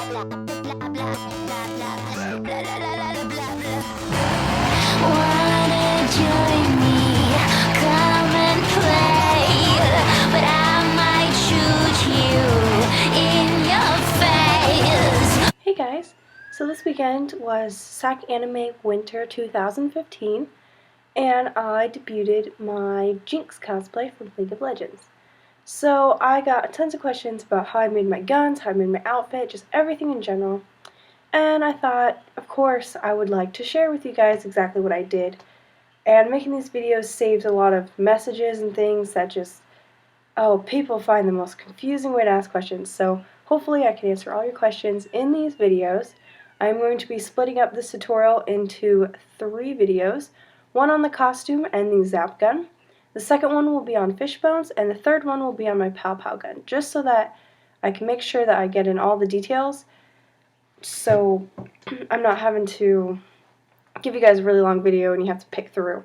Wanna join me? Come and play, but I might shoot you in your face. Hey guys, so this weekend was SAC Anime Winter 2015, and I debuted my Jinx cosplay from League of Legends. So I got tons of questions about how I made my guns, how I made my outfit, just everything in general. And I thought, of course, I would like to share with you guys exactly what I did. And making these videos saves a lot of messages and things that just, people find the most confusing way to ask questions. So hopefully I can answer all your questions in these videos. I'm going to be splitting up this tutorial into 3 videos. One on the costume and the zap gun. The second one will be on fishbones, and the third one will be on my pow pow gun, just so that I can make sure that I get in all the details, so I'm not having to give you guys a really long video and you have to pick through.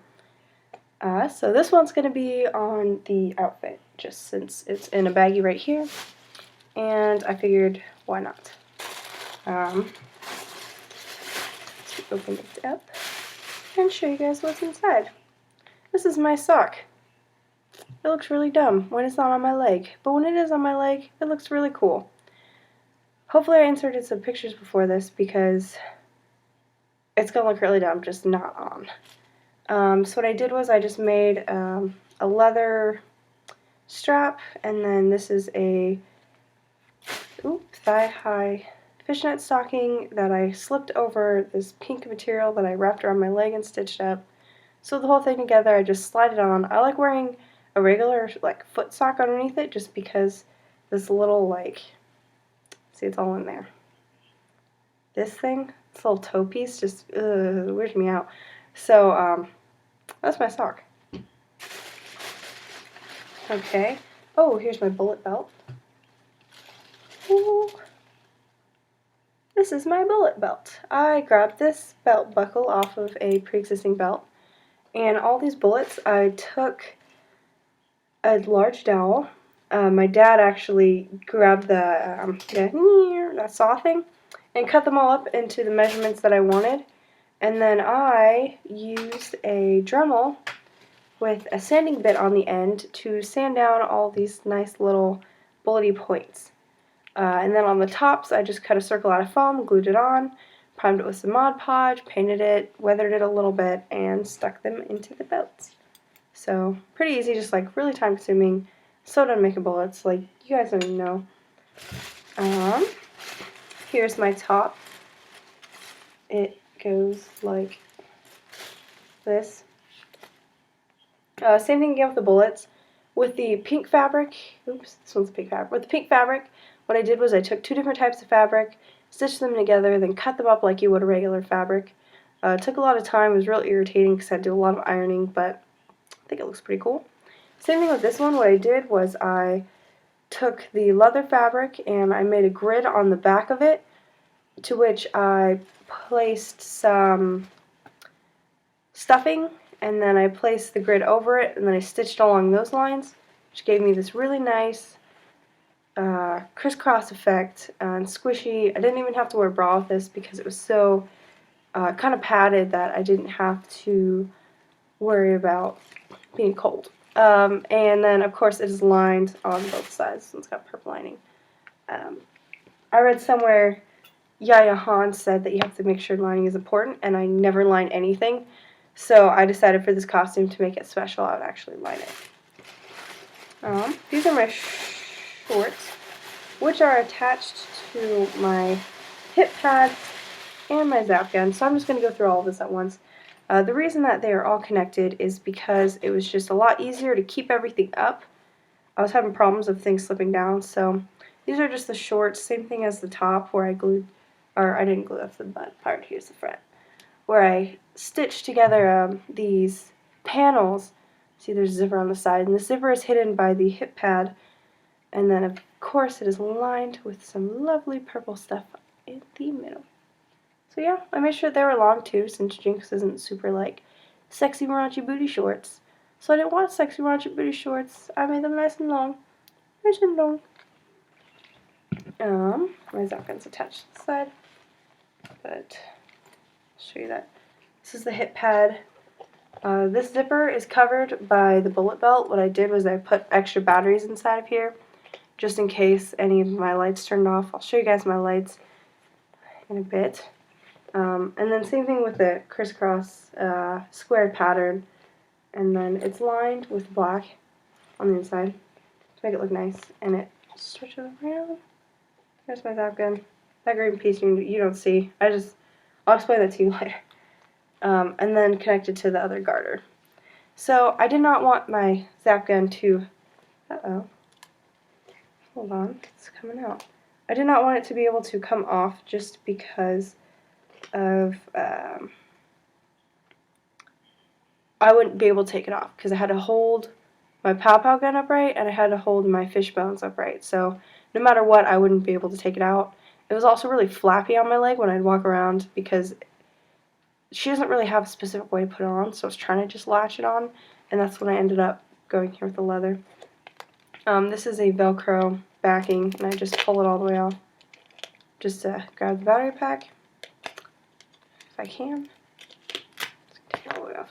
So this one's going to be on the outfit, just since it's in a baggie right here, and I figured, why not? Let's open it up and show you guys what's inside. This is my sock. It looks really dumb when it's not on my leg, but when it is on my leg, it looks really cool. Hopefully I inserted some pictures before this, because it's going to look really dumb just not on. So what I did was I just made a leather strap, and then this is a thigh-high fishnet stocking that I slipped over this pink material that I wrapped around my leg and stitched up. So the whole thing together, I just slide it on. I like wearing a regular foot sock underneath it, just because this little see, it's all in there. This thing, this little toe piece, just weirds me out. So that's my sock. Okay. Oh, here's my bullet belt. Ooh. This is my bullet belt. I grabbed this belt buckle off of a pre-existing belt, and all these bullets, I took a large dowel. My dad actually grabbed that saw thing and cut them all up into the measurements that I wanted. And then I used a Dremel with a sanding bit on the end to sand down all these nice little bullety points. And then on the tops, I just cut a circle out of foam, glued it on, primed it with some Mod Podge, painted it, weathered it a little bit, and stuck them into the belts. So pretty easy, just really time consuming. So done making bullets, you guys don't even know. Here's my top. It goes like this. Same thing again with the bullets. With the pink fabric, this one's pink fabric. With the pink fabric, what I did was I took 2 different types of fabric, stitched them together, then cut them up like you would a regular fabric. It took a lot of time. It was real irritating because I had to do a lot of ironing, but I think it looks pretty cool. Same thing with this one. What I did was I took the leather fabric and I made a grid on the back of it, to which I placed some stuffing, and then I placed the grid over it, and then I stitched along those lines, which gave me this really nice crisscross effect and squishy. I didn't even have to wear a bra with this because it was so kind of padded that I didn't have to worry about being cold. And then, of course, it is lined on both sides, so it's got purple lining. I read somewhere Yaya Han said that you have to make sure lining is important, and I never line anything, so I decided for this costume to make it special, I would actually line it. These are my shorts, which are attached to my hip pad and my zap gun, so I'm just going to go through all of this at once. The reason that they are all connected is because it was just a lot easier to keep everything up. I was having problems of things slipping down, so these are just the shorts, same thing as the top where I glued, or I didn't glue, that's the butt part, here's the front, where I stitched together these panels. See, there's a zipper on the side, and the zipper is hidden by the hip pad, and then of course it is lined with some lovely purple stuff in the middle. So yeah, I made sure they were long too, since Jinx isn't super sexy raunchy booty shorts. So I didn't want sexy raunchy booty shorts. I made them nice and long. Nice and long. My Zapgun's attached to the side, but I'll show you that. This is the hip pad. This zipper is covered by the bullet belt. What I did was I put extra batteries inside of here, just in case any of my lights turned off. I'll show you guys my lights in a bit. And then same thing with the crisscross square pattern, and then it's lined with black on the inside to make it look nice, and it stretches around. There's my zap gun. That green piece you don't see. I'll explain that to you later. And then connected to the other garter. So I did not want my zap gun to, hold on, it's coming out. I did not want it to be able to come off just because of, I wouldn't be able to take it off because I had to hold my pow pow gun upright and I had to hold my fish bones upright. So no matter what, I wouldn't be able to take it out. It was also really flappy on my leg when I'd walk around because she doesn't really have a specific way to put it on, so I was trying to just latch it on, and that's when I ended up going here with the leather. This is a Velcro backing, and I just pull it all the way off. Just to grab the battery pack, if I can. Take it all the way off.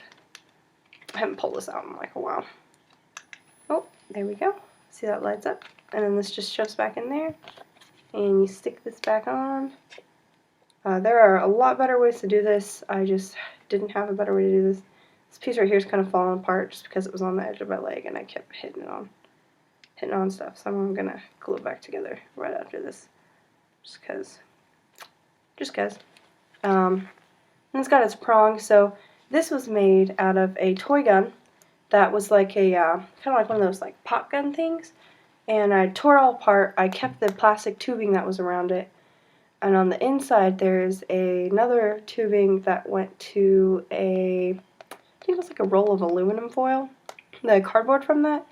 I haven't pulled this out in like a while. Oh, there we go. See that lights up? And then this just shoves back in there, and you stick this back on. There are a lot better ways to do this. I just didn't have a better way to do this. This piece right here is kind of falling apart just because it was on the edge of my leg and I kept hitting on stuff. So I'm gonna glue it back together right after this, just cause. And it's got its prong. So this was made out of a toy gun that was like a kind of like one of those like pop gun things. And I tore it all apart. I kept the plastic tubing that was around it. And on the inside, there's another tubing that went to I think it was like a roll of aluminum foil, the cardboard from that.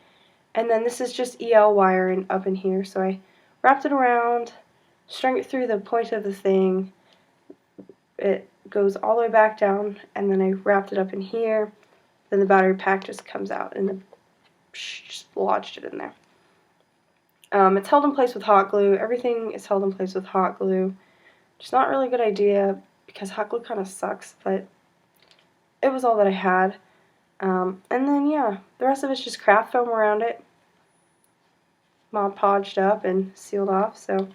And then this is just EL wiring up in here. So I wrapped it around, strung it through the point of the thing. It goes all the way back down, and then I wrapped it up in here. Then the battery pack just comes out, and just lodged it in there. It's held in place with hot glue. Everything is held in place with hot glue. It's not really a good idea because hot glue kind of sucks, but it was all that I had. And then, yeah, the rest of it's just craft foam around it. Mod Podged up and sealed off. So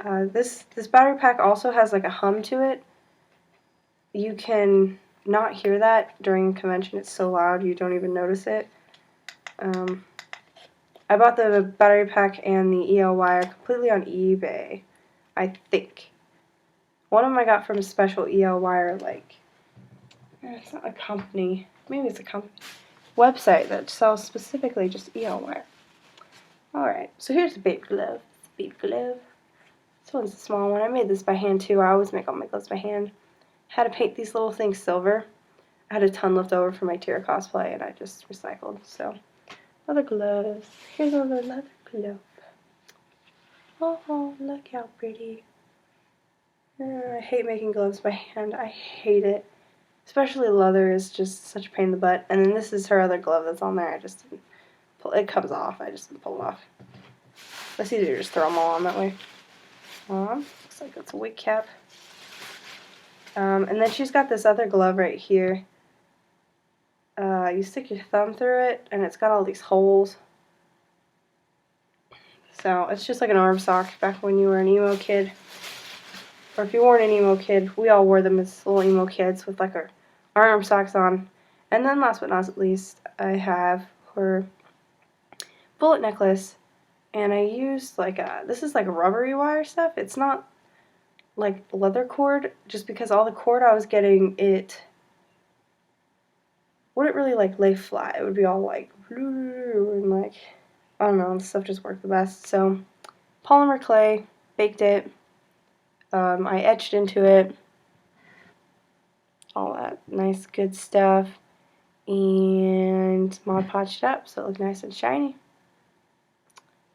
this battery pack also has like a hum to it. You can not hear that during convention. It's so loud you don't even notice it. I bought the battery pack and the EL wire completely on eBay, I think. One of them I got from a special EL wire, like, it's not a company, maybe it's a company, website that sells specifically just EL wire. Alright, so here's the baby glove. Baby glove. This one's a small one. I made this by hand too. I always make all my gloves by hand. Had to paint these little things silver. I had a ton left over from my tier cosplay and I just recycled, so. Leather gloves. Here's another leather glove. Oh, look how pretty. I hate making gloves by hand. I hate it. Especially leather is just such a pain in the butt. And then this is her other glove that's on there. I just didn't pull it. Comes off. I just didn't pull it off. It's easier to just throw them all on that way. Looks like it's a wig cap. And then she's got this other glove right here. You stick your thumb through it, and it's got all these holes. So it's just like an arm sock back when you were an emo kid. Or if you weren't an emo kid, we all wore them as little emo kids with like our arm socks on. And then last but not least, I have her bullet necklace. And I used like this is like a rubbery wire stuff. It's not like leather cord, just because all the cord I was getting, it wouldn't really like lay flat. It would be all like and like, I don't know, the stuff just worked the best. So polymer clay, baked it. I etched into it. All that nice good stuff. And Mod Podged it up so it looked nice and shiny.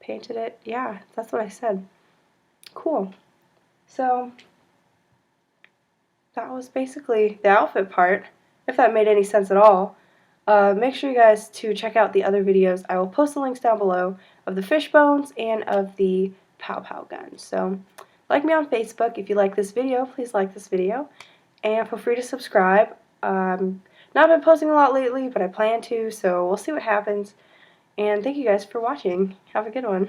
Painted it. Yeah, that's what I said. Cool. So that was basically the outfit part, if that made any sense at all. Make sure you guys to check out the other videos. I will post the links down below of the fish bones and of the pow pow gun. So like me on Facebook. If you like this video, please like this video. And feel free to subscribe. Not been posting a lot lately, but I plan to, so we'll see what happens. And thank you guys for watching. Have a good one.